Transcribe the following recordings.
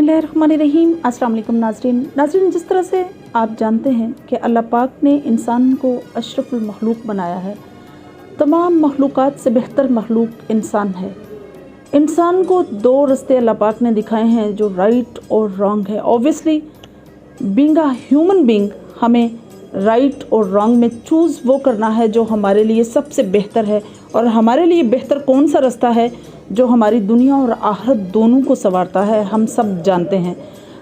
बिस्मिल्लाहिर्रहमानिर्रहीम। अस्सलाम वालेकुम नाज़रीन, जिस तरह से आप जानते हैं कि अल्लाह पाक ने इंसान को अशरफुल मखलूक बनाया है, तमाम मखलूक़ात से बेहतर मखलूक इंसान है। इंसान को दो रास्ते अल्लाह पाक ने दिखाए हैं जो राइट और रॉन्ग है। Obviously being a human being हमें राइट और रॉन्ग में चूज़ वो करना है जो हमारे लिए सबसे बेहतर है। और हमारे लिए बेहतर कौन सा रास्ता है जो हमारी दुनिया और आखिरत दोनों को संवारता है, हम सब जानते हैं।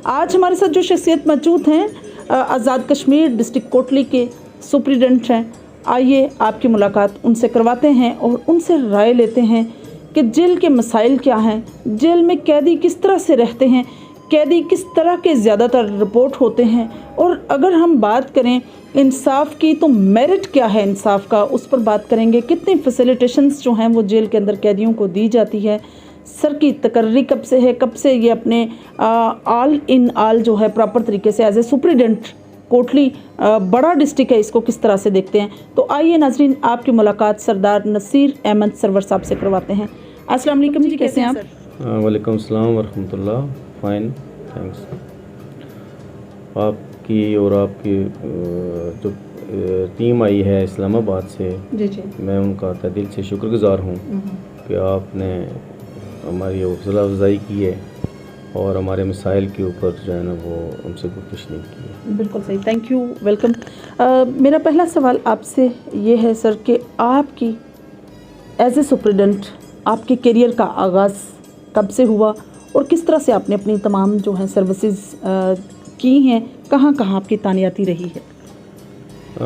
आज हमारे साथ जो शख्सियत मौजूद हैं, आज़ाद कश्मीर डिस्ट्रिक्ट कोटली के सुप्रीडेंट हैं। आइए आपकी मुलाकात उनसे करवाते हैं और उनसे राय लेते हैं कि जेल के मसाइल क्या हैं, जेल में कैदी किस तरह से रहते हैं, कैदी किस तरह के ज़्यादातर रिपोर्ट होते हैं, और अगर हम बात करें इंसाफ की तो मेरिट क्या है इंसाफ का, उस पर बात करेंगे। कितनी फैसिलिटेशंस जो हैं वो जेल के अंदर कैदियों को दी जाती है, सर की तकर्री कब से है, कब से ये अपने ऑल इन ऑल जो है प्रॉपर तरीके से एज ए सुप्रीडेंट कोटली बड़ा डिस्ट्रिक्ट है, इसको किस तरह से देखते हैं। तो आइए नाजरीन आपकी मुलाकात सरदार नसीर अहमद सरवर साहब से करवाते हैं। अस्सलाम वालेकुम जी, कैसे हैं आप? वालेकुम सलाम वरहमतुल्लाह। Fine, thanks. आपकी और आपकी जो टीम आई है इस्लामाबाद से, जी, मैं उनका तहे दिल से शुक्रगुज़ार हूँ कि आपने हमारी हौसला अफजाई की है और हमारे मसाइल के ऊपर जो है ना वो हमसे गुफ्तगू की है। बिल्कुल सही, थैंक यू, वेलकम। मेरा पहला सवाल आपसे ये है सर कि आपकी एज ए सुप्रीडेंट आपके करियर का आगाज़ कब से हुआ और किस तरह से आपने अपनी तमाम जो है सर्विसेज की हैं, कहाँ कहाँ आपकी तानियाती रही है?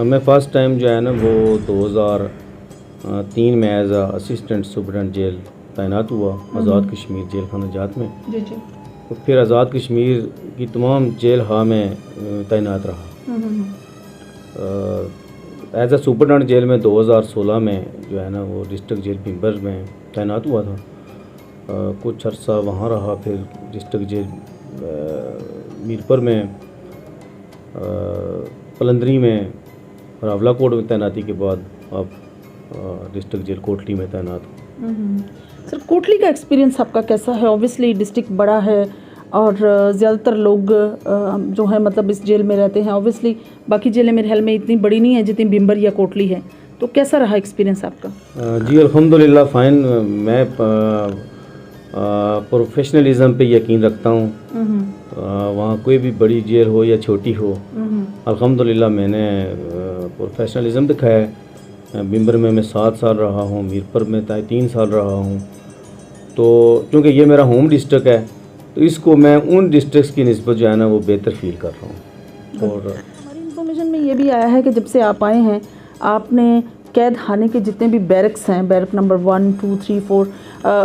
मैं फ़र्स्ट टाइम जो है ना वो 2003 में एज असिस्टेंट सुप्रीडेंट जेल तैनात हुआ आज़ाद कश्मीर जेल खाना जात में। जी जी। तो फिर आज़ाद कश्मीर की तमाम जेल हाँ में तैनात रहा। एज अ सुपरडेंट जेल में 2016 में जो है ना वो डिस्ट्रिक्ट जेल भिंबर में तैनात हुआ था। कुछ अर्सा वहाँ रहा, फिर डिस्ट्रिक्ट जेल मीरपुर में, पलंदरी में, रावलाकोट में तैनाती के बाद अब डिस्ट्रिक्ट जेल कोटली में तैनात हूँ। सर कोटली का एक्सपीरियंस आपका कैसा है? ऑब्वियसली डिस्ट्रिक्ट बड़ा है और ज़्यादातर लोग जो है मतलब इस जेल में रहते हैं। ऑब्वियसली बाकी जेलें मेरे ख्याल में इतनी बड़ी नहीं है जितनी भिंबर या कोटली है, तो कैसा रहा एक्सपीरियंस आपका? जी अल्हम्दुलिल्लाह फ़ाइन। मैं प्रोफेशनलिज़म पे यकीन रखता हूँ। वहाँ कोई भी बड़ी जेल हो या छोटी हो, अल्हम्दुलिल्लाह मैंने प्रोफेशनलिज़म दिखाया है। भिंबर में मैं 7 साल रहा हूँ, मीरपुर में 3 साल रहा हूँ। तो क्योंकि ये मेरा होम डिस्ट्रिक्ट है तो इसको मैं उन डिस्ट्रिक्ट्स की निस्बत जो है ना वो बेहतर फील कर रहा हूँ। और हमारी इन्फॉर्मेशन में ये भी आया है कि जब से आप आए हैं आपने कैद खाने के जितने भी बैरक्स हैं, बैरक नंबर 1, 2, 3, 4,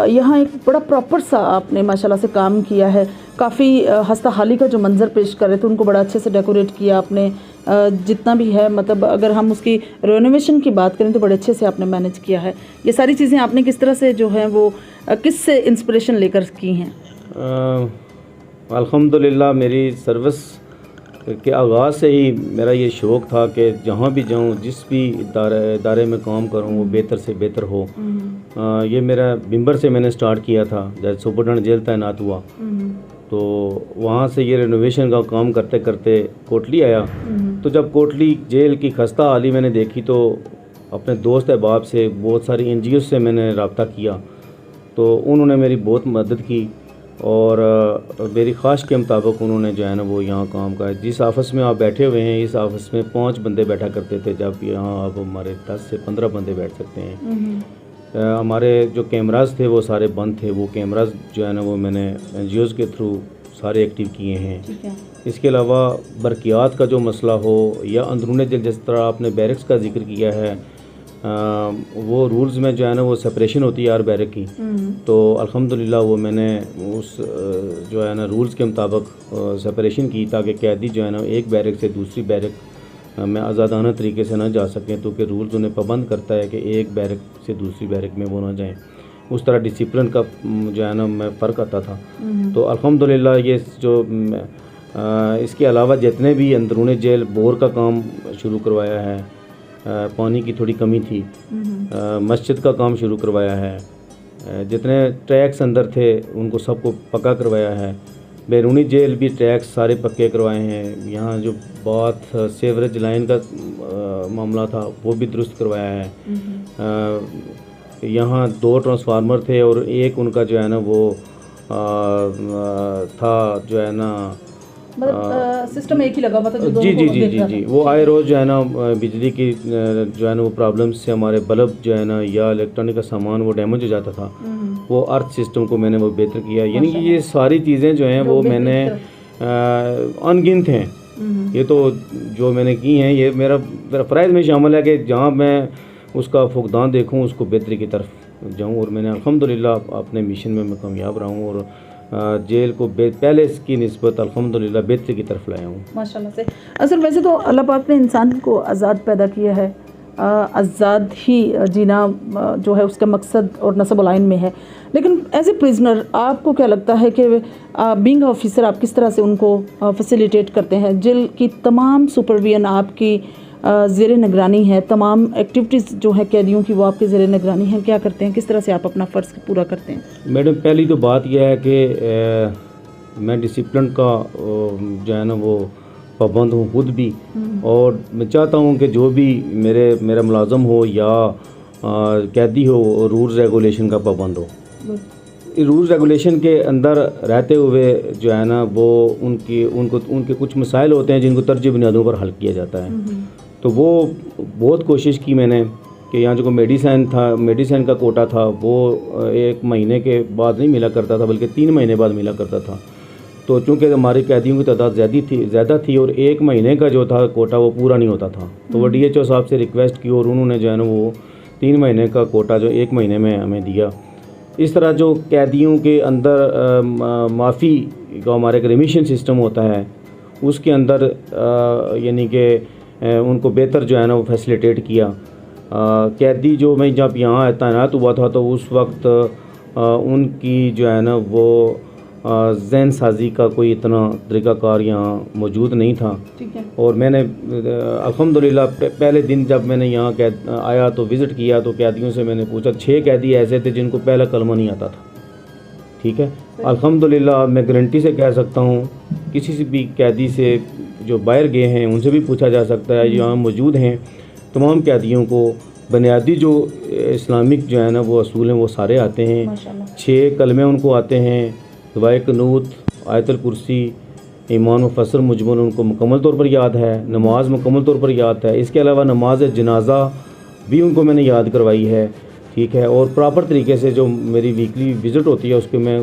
यहाँ एक बड़ा प्रॉपर सा आपने माशाल्लाह से काम किया है। काफ़ी हस्ता हाली का जो मंज़र पेश कर रहे थे उनको बड़ा अच्छे से डेकोरेट किया आपने। जितना भी है मतलब अगर हम उसकी रेनोवेशन की बात करें तो बड़े अच्छे से आपने मैनेज किया है। ये सारी चीज़ें आपने किस तरह से जो है वो किस से इंस्पिरेशन लेकर की हैं? अल्हम्दुलिल्लाह मेरी सर्विस के आगाज़ से ही मेरा ये शौक़ था कि जहाँ भी जाऊँ, जिस भी इदारे में काम करूँ वो बेहतर से बेहतर हो। ये मेरा भिंबर से मैंने स्टार्ट किया था जब सुपरडेंट जेल तैनात हुआ। तो वहाँ से ये रेनोवेशन का काम करते करते कोटली आया। तो जब कोटली जेल की खस्ता हाली मैंने देखी तो अपने दोस्त अहबाब से, बहुत सारी NGO से मैंने रब्ता किया, तो उन्होंने मेरी बहुत मदद की और मेरी ख्वाहिश के मुताबिक उन्होंने जो है ना वो यहाँ काम का, जिस ऑफिस में आप बैठे हुए हैं इस ऑफिस में 5 बंदे बैठा करते थे, जब यहाँ अब हमारे 10 से 15 बंदे बैठ सकते हैं। हमारे जो कैमराज थे वो सारे बंद थे, वो कैमराज जो है ना वो मैंने NGOs के थ्रू सारे एक्टिव किए हैं। इसके अलावा बरकियात का जो मसला हो या अंदरूनी जेल, जिस तरह आपने बैरक्स का जिक्र किया है, वो रूल्स में जो है ना वो सेपरेशन होती है हर बैरक की। तो अल्हम्दुलिल्लाह वो मैंने उस जो है ना रूल्स के मुताबिक सेपरेशन की ताकि कैदी जो है ना एक बैरक से दूसरी बैरक में आज़ादाना तरीके से ना जा सकें, तो कि रूल्स उन्हें पाबंद करता है कि एक बैरक से दूसरी बैरक में वो ना जाएं। उस तरह डिसिप्लिन का जो है ना मैं फ़र्क आता था। तो अल्हम्दुलिल्लाह ये जो इसके अलावा जितने भी अंदरूनी जेल बोर का काम शुरू करवाया है, पानी की थोड़ी कमी थी, मस्जिद का काम शुरू करवाया है, जितने ट्रैक्स अंदर थे उनको सबको पक्का करवाया है, बैरूनी जेल भी ट्रैक्स सारे पक्के करवाए हैं। यहाँ जो बात सेवरेज लाइन का मामला था वो भी दुरुस्त करवाया है। यहाँ 2 ट्रांसफार्मर थे और एक उनका जो है ना वो था जो है ना मतलब सिस्टम एक ही लगा हुआ था जो जी दोनों जी को जी देख जी रहा जी था। वो आए रोज़ जो है ना बिजली की जो है ना वो प्रॉब्लम्स से हमारे बल्ब जो है ना या इलेक्ट्रॉनिक का सामान वो डैमेज हो जाता था। वो अर्थ सिस्टम को मैंने वो बेहतर किया। यानी कि ये सारी चीज़ें जो हैं वो मैंने अनगिनत हैं। ये तो जो मैंने की हैं ये मेरा फ़राइज़ में शामिल है कि जहाँ मैं उसका फुकदान देखूँ उसको बेहतरी की तरफ जाऊँ। और मैंने अल्हम्दुलिल्लाह अपने मिशन में मैं कामयाब रहा हूँ और जेल को पहले इसकी निस्बत अल्हम्दुलिल्लाह बेहतरी की तरफ लाया हूँ माशाल्लाह से। असर वैसे तो अल्लाह पाक ने इंसान को आज़ाद पैदा किया है, आज़ाद ही जीना जो है उसका मकसद और नस्ब लाइन में है। लेकिन एज ए प्रिजनर आपको क्या लगता है कि बीइंग ऑफिसर आप किस तरह से उनको फैसिलिटेट करते हैं? जेल की तमाम सुपरविजन आपकी ज़ेर निगरानी है, तमाम एक्टिविटीज़ जो है कैदियों की वो आपके ज़ेर निगरानी है, क्या करते हैं, किस तरह से आप अपना फ़र्ज़ पूरा करते हैं? मैडम पहली तो बात यह है कि मैं डिसिप्लिन का जो है ना वो पाबंद हूँ खुद भी। और मैं चाहता हूँ कि जो भी मेरा मुलाजम हो या कैदी हो रूल्स रेगुलेशन का पाबंद हो। रूल्स रेगुलेशन के अंदर रहते हुए जो है ना वो उनके कुछ मसाइल होते हैं जिनको तरजीह बुनियादों पर हल किया जाता है। तो वो बहुत कोशिश की मैंने कि यहाँ जो मेडिसिन का कोटा था वो 1 महीने के बाद नहीं मिला करता था बल्कि 3 महीने बाद मिला करता था। तो चूँकि हमारी कैदियों की तादाद ज़्यादा थी और 1 महीने का जो था कोटा वो पूरा नहीं होता था, तो वो DHO साहब से रिक्वेस्ट की और उन्होंने जो है ना वो 3 महीने का कोटा जो 1 महीने में हमें दिया। इस तरह जो कैदियों के अंदर माफ़ी का हमारे एक रिमिशन सिस्टम होता है उसके अंदर यानी कि उनको बेहतर जो है ना वो फैसिलिटेट किया। कैदी जो मैं जब यहाँ तैनात हुआ था तो उस वक्त उनकी जो है ना वो ज़हन साजी का कोई इतना तरीक़ाकार यहाँ मौजूद नहीं था। ठीक है। और मैंने अल्हम्दुलिल्लाह पहले दिन जब मैंने यहाँ आया तो विज़िट किया तो कैदियों से मैंने पूछा, 6 कैदी ऐसे थे जिनको पहला कलमा नहीं आता था। ठीक है, अल्हम्दुलिल्लाह मैं गारंटी से कह सकता हूँ किसी से भी कैदी से जो बाहर गए हैं उनसे भी पूछा जा सकता है, यहाँ मौजूद हैं तमाम कैदियों को बुनियादी जो इस्लामिक जो है ना वो असूल हैं वो सारे आते हैं। 6 कलमे उनको आते हैं, दुआए क़ुनूत, आयतुल कुर्सी, ईमान व फसर मुजमल उनको मुकम्मल तौर पर याद है, नमाज मुकम्मल तौर पर याद है। इसके अलावा नमाज जनाजा भी उनको मैंने याद करवाई है। ठीक है, और प्रॉपर तरीके से जो मेरी वीकली विज़िट होती है उसके मैं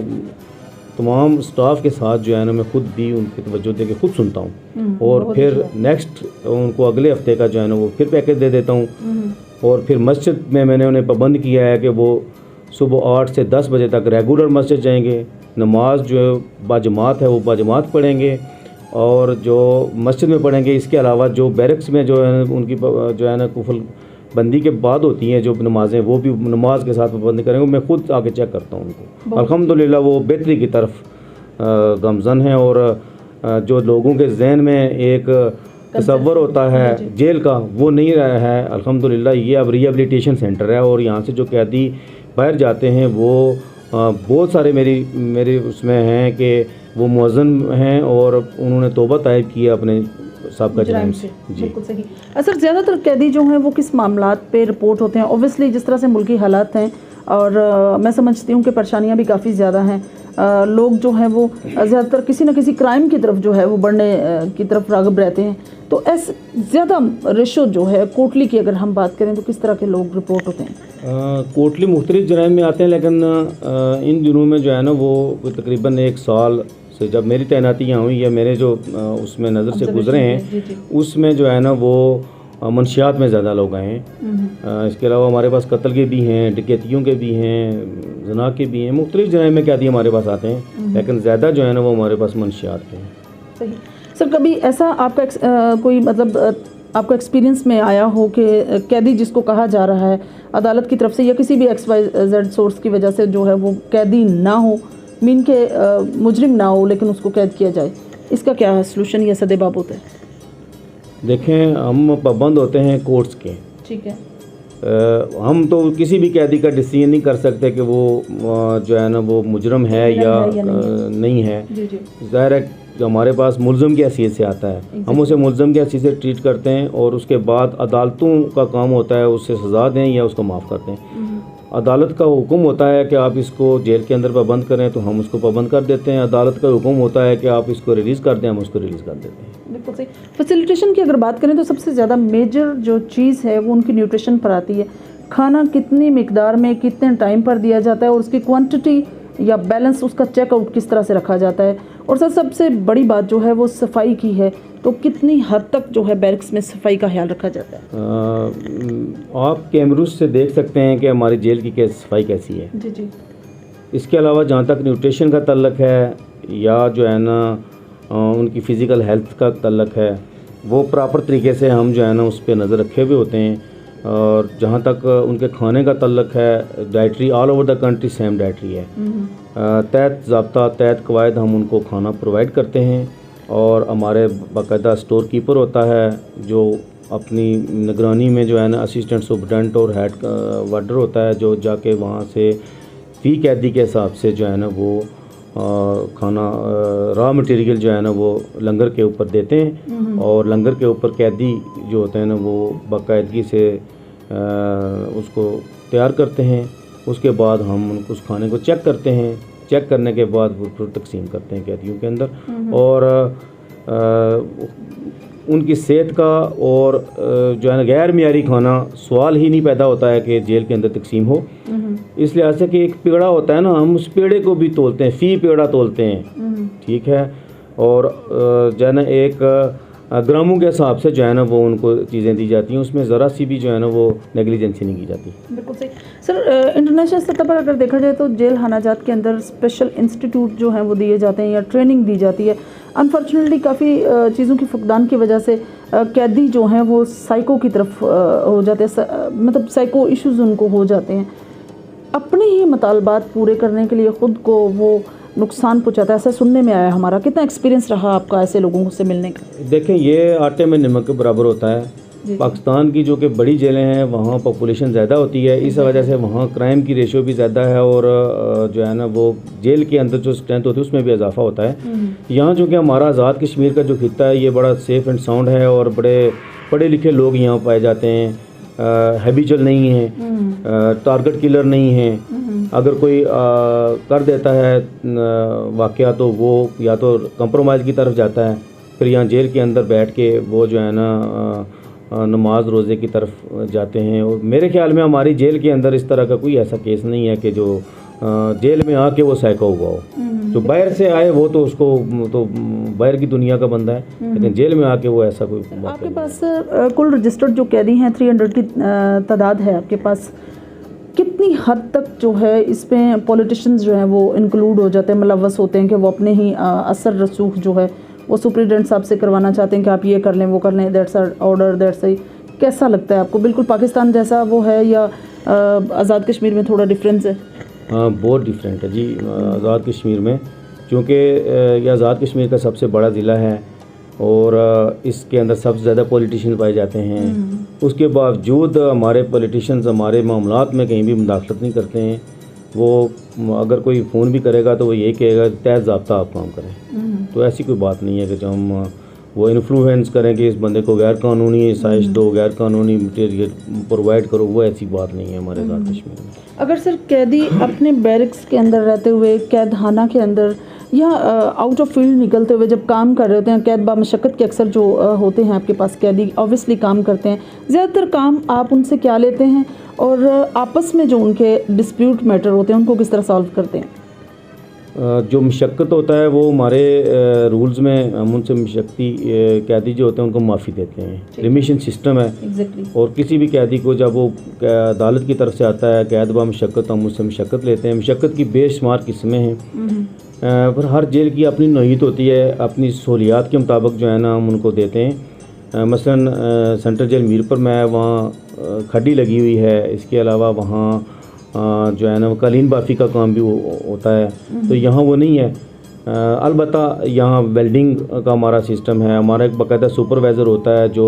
तमाम स्टाफ के साथ जो है ना मैं ख़ुद भी उनकी तवज्जो दे के खुद सुनता हूँ और फिर नेक्स्ट उनको अगले हफ्ते का जो है ना वो फिर पैकेज दे देता हूँ। और फिर मस्जिद में मैंने उन्हें पाबंद किया है कि वो सुबह 8 से 10 बजे तक रेगुलर मस्जिद जाएंगे, नमाज जो बाजमात है वो बाजमात पढ़ेंगे और जो मस्जिद में पढ़ेंगे। इसके अलावा जो बैरक्स में जो है उनकी जो है ना कुफल बंदी के बाद होती हैं जो नमाज़ें वो भी नमाज के साथ पाबंद करेंगे। मैं खुद आके चेक करता हूँ उनको। अल्हम्दुलिल्लाह वो बेहतरी की तरफ गमज़न है। और जो लोगों के जहन में एक तसव्वुर होता है जेल का वो नहीं रहा है। अल्हम्दुलिल्लाह ये अब रिहेबिलिटेशन सेंटर है और यहाँ से जो कैदी बाहर जाते हैं वो बहुत सारे मेरे उसमें हैं कि वो मुअज़्ज़न हैं और उन्होंने तौबा तायब की है अपने साबिक़ा जुर्म से। जी बिल्कुल सही। सर ज़्यादातर कैदी जो हैं वो किस मामलात पे रिपोर्ट होते हैं? ऑब्वियसली जिस तरह से मुल्की हालात हैं और मैं समझती हूँ कि परेशानियाँ भी काफ़ी ज़्यादा हैं। लोग जो हैं वो ज़्यादातर किसी न किसी क्राइम की तरफ जो है वो बढ़ने की तरफ राग़िब रहते हैं। तो ऐसे ज़्यादा रेशो जो है कोटली की अगर हम बात करें तो किस तरह के लोग रिपोर्ट होते हैं? कोटली मुख्तलिफ जराइम में आते हैं, लेकिन इन दिनों में जो है ना वो तकरीबन 1 साल से जब मेरी तैनाती यहाँ हुई या मेरे जो उसमें नज़र से गुजरे हैं उसमें जो है ना वो मंशियात में ज़्यादा लोग आए हैं। इसके अलावा हमारे पास कत्ल के भी हैं, डकैतियों के भी हैं, ज़ना के भी हैं, मुख्तलिफ जराइम में कैदी हमारे पास आते हैं, लेकिन ज़्यादा जो है ना वो हमारे पास मंशियात के हैं। सही। सर कभी ऐसा आपका कोई मतलब आपको एक्सपीरियंस में आया हो कि कैदी जिसको कहा जा रहा है अदालत की तरफ से या किसी भी XYZ सोर्स की वजह से जो है वो कैदी ना हो, मीन के मुजरिम ना हो, लेकिन उसको कैद किया जाए, इसका क्या सलूशन या सदेबाब होता है? देखें हम पाबंद होते हैं कोर्ट्स के। ठीक है। हम तो किसी भी कैदी का डिसीजन नहीं कर सकते कि वो जो है ना वो मुजरम है या नहीं है। ज़ाहिर है जो हमारे पास मुल्ज़िम की हैसियत से आता है, हम उसे मुल्ज़िम की हैसियत से ट्रीट करते हैं और उसके बाद अदालतों का काम होता है उससे सज़ा दें या उसको माफ़ कर दें। अदालत का हुक्म होता है कि आप इसको जेल के अंदर पाबंद करें तो हम उसको पाबंद कर देते हैं। अदालत का हुक्म होता है कि आप इसको रिलीज़ कर दें, हम उसको रिलीज़ कर देते हैं। बिल्कुल सही। फैसिलिटेशन की अगर बात करें तो सबसे ज़्यादा मेजर जो चीज़ है वो उनकी न्यूट्रिशन पर आती है। खाना कितनी मिकदार में कितने टाइम पर दिया जाता है और उसकी क्वांटिटी या बैलेंस उसका चेकआउट किस तरह से रखा जाता है, और सबसे बड़ी बात जो है वो सफाई की है, तो कितनी हद तक जो है बैरक्स में सफाई का ख्याल रखा जाता है? आप कैमरूज से देख सकते हैं कि हमारी जेल की सफाई कैसी है। जी जी। इसके अलावा जहाँ तक न्यूट्रिशन का तल्लक है या जो है ना उनकी फ़िज़िकल हेल्थ का तल्लक है, वो प्रॉपर तरीके से हम जो है ना उस पर नज़र रखे हुए होते हैं। और जहाँ तक उनके खाने का तल्लक है, dietary all over the country same dietary है। तहत ज़ाब्ता तहत कवायद हम उनको खाना प्रोवाइड करते हैं और हमारे बाकायदा स्टोर कीपर होता है जो अपनी निगरानी में जो है ना असिस्टेंट सुपरडेंट और हेड वार्डर होता है जो जाके वहाँ से फ़ी कैदी के हिसाब से जो है ना वो खाना रॉ मटेरियल जो है ना वो लंगर के ऊपर देते हैं और लंगर के ऊपर कैदी जो होते हैं ना वो बाकायदगी से उसको तैयार करते हैं। उसके बाद हम उनको उस खाने को चेक करते हैं, चेक करने के बाद वो फिर तकसीम करते हैं कैदियों के अंदर। और उनकी सेहत का और जो है ना गैर मियारी खाना सवाल ही नहीं पैदा होता है कि जेल के अंदर तकसीम हो। इस लिहाज से कि एक पेड़ा होता है ना, हम उस पेड़े को भी तोलते हैं, फ़ी पेड़ा तोलते हैं, ठीक है। और जो है ना एक ग्रामों के हिसाब से जो है ना वो उनको चीज़ें दी जाती हैं, उसमें ज़रा सी भी जो है ना वो नेग्लिजेंसी नहीं की जाती। बिल्कुल सही सर। इंटरनेशनल सतह पर अगर देखा जाए तो जेल हानाजात के अंदर स्पेशल इंस्टीट्यूट जो हैं वो दिए जाते हैं या ट्रेनिंग दी जाती है। अनफॉर्चुनेटली काफ़ी चीज़ों की फुकदान की वजह से कैदी जो हैं वो साइको की तरफ हो जाते हैं, मतलब साइको इश्यूज़ उनको हो जाते हैं। अपने ही मुतालबात पूरे करने के लिए ख़ुद को वो नुकसान पहुंचाता है, ऐसा सुनने में आया हमारा। कितना एक्सपीरियंस रहा आपका ऐसे लोगों से मिलने का? देखें, ये आटे में नमक के बराबर होता है। पाकिस्तान की जो कि बड़ी जेलें हैं वहाँ पॉपुलेशन ज़्यादा होती है, इस वजह से वहाँ क्राइम की रेशियो भी ज़्यादा है और जो है ना वो जेल के अंदर जो स्ट्रेंथ होती है उसमें भी इजाफा होता है। यहाँ जो कि हमारा आज़ाद कश्मीर का जो खित्ता है ये बड़ा सेफ़ एंड साउंड है और बड़े पढ़े लिखे लोग यहाँ पाए जाते हैं, हैबिचुअल नहीं है, टारगेट किलर नहीं है। अगर कोई कर देता है वाक़या तो वो या तो कंप्रोमाइज़ की तरफ जाता है, फिर यहाँ जेल के अंदर बैठ के वो जो है ना नमाज रोज़े की तरफ जाते हैं। और मेरे ख्याल में हमारी जेल के अंदर इस तरह का कोई ऐसा केस नहीं है कि जो जेल में आके वो साइको हुआ हो। जो बाहर से आए वो तो उसको तो बाहर की दुनिया का बंदा है, लेकिन जेल में आके वो ऐसा कोई बात। आपके पास कुल रजिस्टर्ड जो कैदी हैं 300 की तादाद है आपके पास, कितनी हद तक जो है इसमें पॉलिटिशियंस जो हैं वो इंक्लूड हो जाते हैं, मुलव्वस होते हैं कि वो अपने ही असर रसूख जो है वो सुप्रीडेंट साहब से करवाना चाहते हैं कि आप ये कर लें वो कर लें, दैट्स ऑर्डर दैट्स सही। कैसा लगता है आपको? बिल्कुल पाकिस्तान जैसा वो है या आज़ाद कश्मीर में थोड़ा डिफरेंस है? हाँ, बहुत डिफरेंट है जी आज़ाद कश्मीर में, क्योंकि ये आज़ाद कश्मीर का सबसे बड़ा ज़िला है और इसके अंदर सबसे ज़्यादा पॉलिटिशियन पाए जाते हैं। उसके बावजूद हमारे पॉलिटिशियंस हमारे मामलात में कहीं भी मुदाखलत नहीं करते हैं। वो अगर कोई फ़ोन भी करेगा तो वो यही कहेगा तहत ज़ाब्ता आप काम करें। तो ऐसी कोई बात नहीं है कि जो हम वो इन्फ्लुएंस करें कि इस बंदे को गैर कानूनी साइश दो, गैर कानूनी मटेरियल प्रोवाइड करो, वो ऐसी बात नहीं है हमारे आज़ाद कश्मीर में। अगर सर कैदी अपने बैरक्स के अंदर रहते हुए, कैदखाना के अंदर या आउट ऑफ फील्ड निकलते हुए जब काम कर रहे होते हैं, कैद बामशक्कत के अक्सर जो होते हैं आपके पास कैदी ऑब्वियसली काम करते हैं, ज़्यादातर काम आप उनसे क्या लेते हैं और आपस में जो उनके डिस्प्यूट मैटर होते हैं उनको किस तरह सॉल्व करते हैं? जो मशक्क़त होता है वो हमारे रूल्स में हम उनसे मशक्क़ती कैदी जो होते हैं उनको माफ़ी देते हैं। रिमिशन सिस्टम है और किसी भी कैदी को जब वो अदालत की तरफ से आता है कैद बा मशक्क़त, हम उससे मशक्क़त लेते हैं। मशक्क़त की बेशुमार किस्में हैं, पर हर जेल की अपनी नौयत होती है, अपनी सहूलियात के मुताबिक जो है ना हम उनको देते हैं। मसलन सेंट्रल जेल मीरपुर में है, वहाँ खड्डी लगी हुई है, इसके अलावा वहाँ जो है ना कालीन बाफ़ी का काम भी होता है, तो यहाँ वो नहीं है। अलबत्ता यहाँ वेल्डिंग का हमारा सिस्टम है, हमारा एक बाकायदा सुपरवाइज़र होता है जो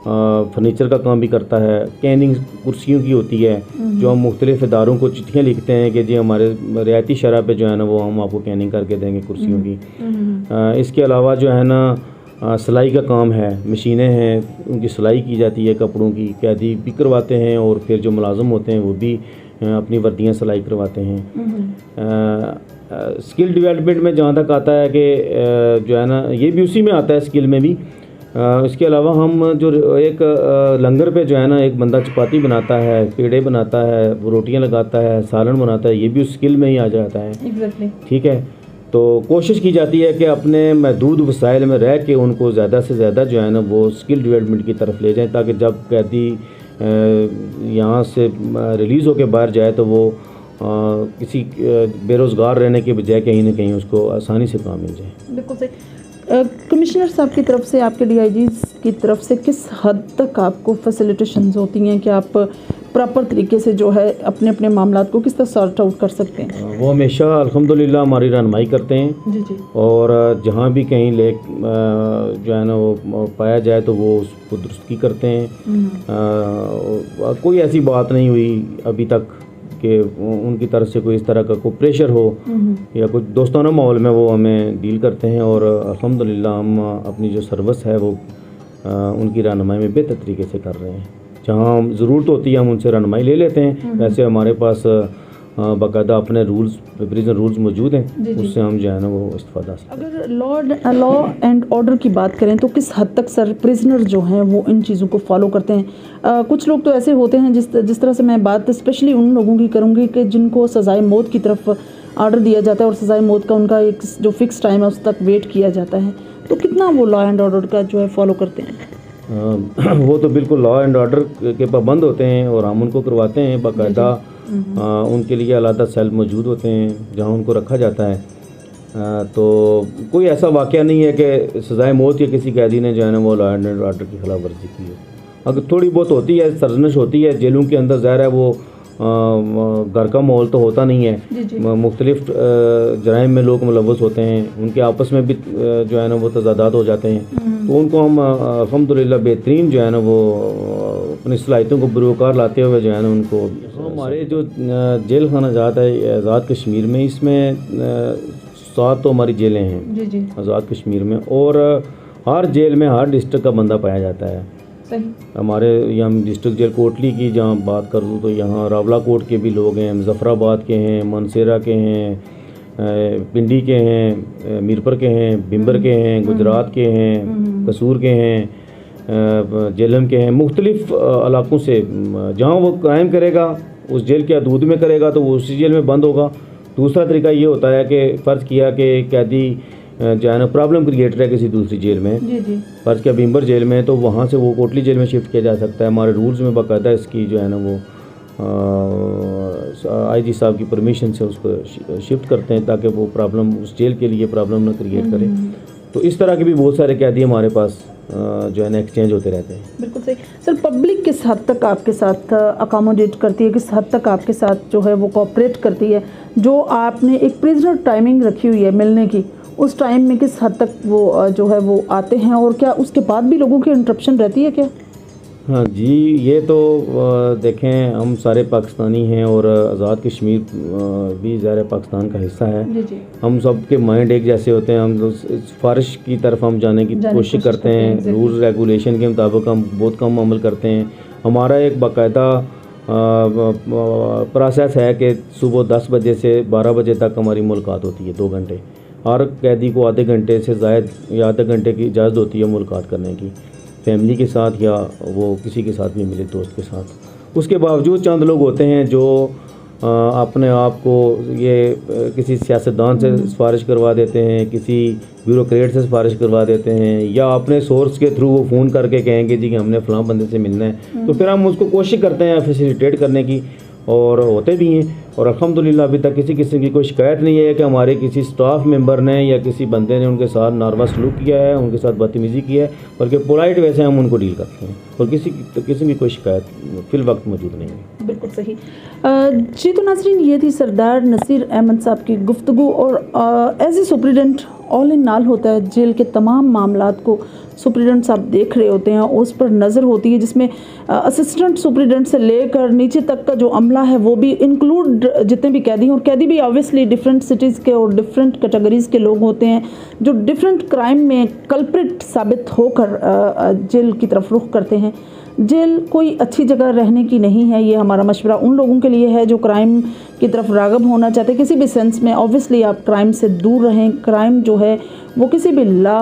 फर्नीचर का काम भी करता है, कैनिंग कुर्सियों की होती है, जो हम मुख्तलिफ इदारों को चिट्ठियाँ लिखते हैं कि जी हमारे रियायती शरह पे जो है ना वो हम आपको कैनिंग करके देंगे कुर्सियों की। इसके अलावा जो है ना सिलाई का काम है, मशीनें हैं उनकी सिलाई की जाती है कपड़ों की, कैदी भी करवाते हैं और फिर जो मुलाजम होते हैं वो भी अपनी वर्दियाँ सिलाई करवाते हैं। स्किल डेवलपमेंट में जहाँ तक आता है कि जो है ना ये भी उसी में आता है स्किल में भी। इसके अलावा हम जो एक लंगर पे जो है ना एक बंदा चपाती बनाता है, पेड़े बनाता है, वो रोटियां लगाता है, सालन बनाता है, ये भी उस स्किल में ही आ जाता है। एग्जैक्टली। ठीक है, तो कोशिश की जाती है कि अपने महदूद वसाइल में रह के उनको ज़्यादा से ज़्यादा जो है ना वो स्किल डेवलपमेंट की तरफ ले जाएं, ताकि जब कैदी यहाँ से रिलीज़ होकर बाहर जाए तो वो किसी बेरोज़गार रहने के बजाय कहीं ना कहीं उसको आसानी से काम मिल जाए। बिल्कुल सही। कमिश्नर साहब की तरफ से, आपके DIGs की तरफ से किस हद तक आपको फैसिलिटेशंस होती हैं कि आप प्रॉपर तरीके से जो है अपने अपने मामलात को किस तरह सॉर्ट आउट कर सकते हैं? वो हमेशा अल्हम्दुलिल्लाह हमारी रहनुमाई करते हैं। जी जी। और जहाँ भी कहीं लेक जो है ना वो पाया जाए तो वो उसको दुरुस्ती करते हैं। कोई ऐसी बात नहीं हुई अभी तक कि उनकी तरफ से कोई इस तरह का कोई प्रेशर हो या कुछ दोस्ताना माहौल में वो हमें डील करते हैं। और अल्हम्दुलिल्लाह हम अपनी जो सर्विस है वो उनकी रहनुमाई में बेहतर तरीके से कर रहे हैं। जहाँ ज़रूरत होती है हम उनसे रहनुमाई ले लेते हैं। वैसे हमारे पास बाकायदा अपने रूल्स, प्रिजन रूल्स मौजूद हैं, उससे हम जो है ना वो इस्तेफादा। अगर लॉ एंड ऑर्डर की बात करें तो किस हद तक सर प्रिजनर जो हैं वो इन चीज़ों को फॉलो करते हैं? कुछ लोग तो ऐसे होते हैं, जिस तरह से मैं बात स्पेशली उन लोगों की करूँगी कि जिनको सज़ाए मौत की तरफ ऑर्डर दिया जाता है और सज़ाए मौत का उनका एक जो फिक्स टाइम है उस तक वेट किया जाता है, तो कितना वो लॉ एंड ऑर्डर का जो है फॉलो करते हैं? वो तो बिल्कुल लॉ एंड ऑर्डर के पाबंद होते हैं और हम उनको करवाते हैं। बाकायदा उनके लिए अलग सेल मौजूद होते हैं जहां उनको रखा जाता है। तो कोई ऐसा वाक़या नहीं है कि सज़ाए मौत या किसी कैदी ने जो है ना वो लॉ एंड ऑर्डर की खिलाफ वर्जी की है। अगर थोड़ी बहुत होती है, सरजनश होती है जेलों के अंदर, ज़ाहिर है वो घर का माहौल तो होता नहीं है। मुख्तलिफ जराइम में लोग मुलव्वस होते हैं, उनके आपस में भी जो है ना वो तज़ादात हो जाते हैं। तो उनको हम अल्हम्दुलिल्लाह बेहतरीन जो है ना वो अपनी सलाहियतों को बुरुकार लाते हुए जो है ना उनको, हमारे जो जेल खाना आज़ाद है आज़ाद कश्मीर में, इसमें 7 तो हमारी जेलें हैं आज़ाद कश्मीर में। और हर जेल में हर डिस्ट्रिक्ट का बंदा पाया जाता है। सही। हमारे यहाँ डिस्ट्रिक्ट जेल कोटली की जहाँ बात करूँ तो यहाँ रावला कोट के भी लोग हैं, मुजफ्फराबाद के हैं, मानसेरा के हैं, पिंडी के हैं, मीरपुर के हैं, बिम्बर के हैं, गुजरात के हैं, कसूर के हैं, जेलम के हैं। मुख्तलिफ इलाकों से जहाँ वो क्राइम करेगा उस जेल के हदूद में करेगा तो वो उसी जेल में बंद होगा। दूसरा तरीका ये होता है कि फ़र्ज़ किया कि कैदी जो है ना प्रॉब्लम क्रिएटर है किसी दूसरी जेल में, फ़र्ज़ किया बिम्बर जेल में, तो वहाँ से वो कोटली जेल में शिफ्ट किया जा सकता है। हमारे रूल्स में बाकायदा इसकी जो है ना वो IG साहब की परमिशन से उसको शिफ्ट करते हैं ताकि वो प्रॉब्लम उस जेल के लिए प्रॉब्लम ना क्रिएट करे। तो इस तरह के भी बहुत सारे कैदी हमारे पास जो है ना एक्सचेंज होते रहते हैं। बिल्कुल सही। सर, पब्लिक किस हद तक आपके साथ अकोमोडेट करती है, किस हद तक आपके साथ जो है वो कोऑपरेट करती है? जो आपने एक प्रिजनर टाइमिंग रखी हुई है मिलने की, उस टाइम में किस हद तक वो जो है वो आते हैं और क्या उसके बाद भी लोगों की इंटरप्शन रहती है क्या? हाँ जी, ये तो देखें हम सारे पाकिस्तानी हैं और आज़ाद कश्मीर भी ज़ाहिर पाकिस्तान का हिस्सा है। हम सब के माइंड एक जैसे होते हैं। हम सिफारिश की तरफ हम जाने की कोशिश करते हैं। रूल रेगुलेशन के मुताबिक हम बहुत कम अमल करते हैं। हमारा एक बाकायदा प्रोसेस है कि सुबह 10 बजे से 12 बजे तक हमारी मुलाकात होती है, 2 घंटे। हर कैदी को आधे घंटे से ज़ायद या आधे घंटे की इजाज़त होती है मुलाकात करने की, फैमिली के साथ या वो किसी के साथ भी मिले, दोस्त के साथ। उसके बावजूद चंद लोग होते हैं जो अपने आप को ये किसी सियासतदान से सिफारिश करवा देते हैं, किसी ब्यूरोक्रेट से सिफारिश करवा देते हैं, या अपने सोर्स के थ्रू वो फ़ोन करके कहेंगे जी कि हमने फ़लाँ बंदे से मिलना है। तो फिर हम उसको कोशिश करते हैं फैसिलिटेट करने की और होते भी हैं। और अल्हम्दुलिल्लाह अभी तक किसी किस्म की कोई शिकायत नहीं है कि हमारे किसी स्टाफ मेंबर ने या किसी बंदे ने उनके साथ नारवा सलूक किया है, उनके साथ बदतमीज़ी की है, बल्कि पोलाइट वैसे हम उनको डील करते हैं और किसी की कोई शिकायत फिल वक्त मौजूद नहीं है। बिल्कुल सही। जी तो नाज़रीन, ये थी सरदार नसीर अहमद साहब की गुफ्तगू। और as a superintendent all in all होता है, जेल के तमाम मामलात को सुप्रिटेंडेंट साहब देख रहे होते हैं, उस पर नज़र होती है, जिसमें असिस्टेंट सुप्रिटेंडेंट से लेकर नीचे तक का जो अमला है वो भी इंक्लूड, जितने भी कैदी हैं, और कैदी भी ऑब्वियसली डिफरेंट सिटीज़ के और डिफरेंट कैटेगरीज़ के लोग होते हैं जो डिफरेंट क्राइम में कल्प्रिट साबित होकर जेल की तरफ रुख करते हैं। जेल कोई अच्छी जगह रहने की नहीं है। ये हमारा मशवरा उन लोगों के लिए है जो क्राइम की तरफ राग़ब होना चाहते हैं किसी भी सेंस में। ऑब्वियसली आप क्राइम से दूर रहें। क्राइम जो है वो किसी भी लॉ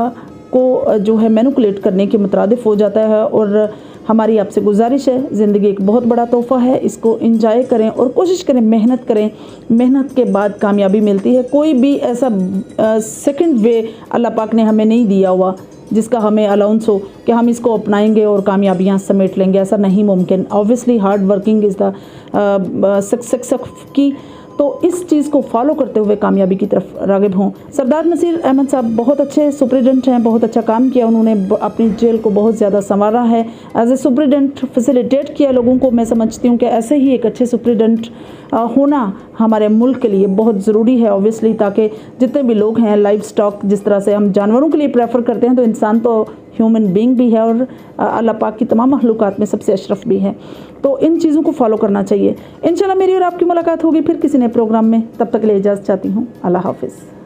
को जो है मैनिपुलेट करने के मुतरादिफ हो जाता है। और हमारी आपसे गुजारिश है, ज़िंदगी एक बहुत बड़ा तोहफ़ा है, इसको इंजॉय करें और कोशिश करें, मेहनत करें। मेहनत के बाद कामयाबी मिलती है। कोई भी ऐसा सेकंड वे अल्लाह पाक ने हमें नहीं दिया हुआ जिसका हमें अलाउंस हो कि हम इसको अपनाएंगे और कामयाबियाँ समेट लेंगे, ऐसा नहीं मुमकिन। Obviously hard working is the success की। तो इस चीज़ को फॉलो करते हुए कामयाबी की तरफ राग़िब हों। सरदार नसीर अहमद साहब बहुत अच्छे सुप्रिटेंडेंट हैं, बहुत अच्छा काम किया उन्होंने, अपनी जेल को बहुत ज़्यादा संवारा है। एज ए सुप्रिटेंडेंट फैसिलिटेट किया लोगों को। मैं समझती हूँ कि ऐसे ही एक अच्छे सुप्रिटेंडेंट होना हमारे मुल्क के लिए बहुत ज़रूरी है ऑब्वियसली, ताकि जितने भी लोग हैं, लाइव स्टॉक जिस तरह से हम जानवरों के लिए प्रेफर करते हैं, तो इंसान तो ह्यूमन बीइंग भी है और अल्लाह पाक की तमाम मखलूक़ात में सबसे अशरफ भी है। तो इन चीज़ों को फॉलो करना चाहिए। इंशाल्लाह मेरी और आपकी मुलाकात होगी फिर किसी नए प्रोग्राम में। तब तक के लिए इजाज़त चाहती हूँ। अल्लाह हाफ़िज़।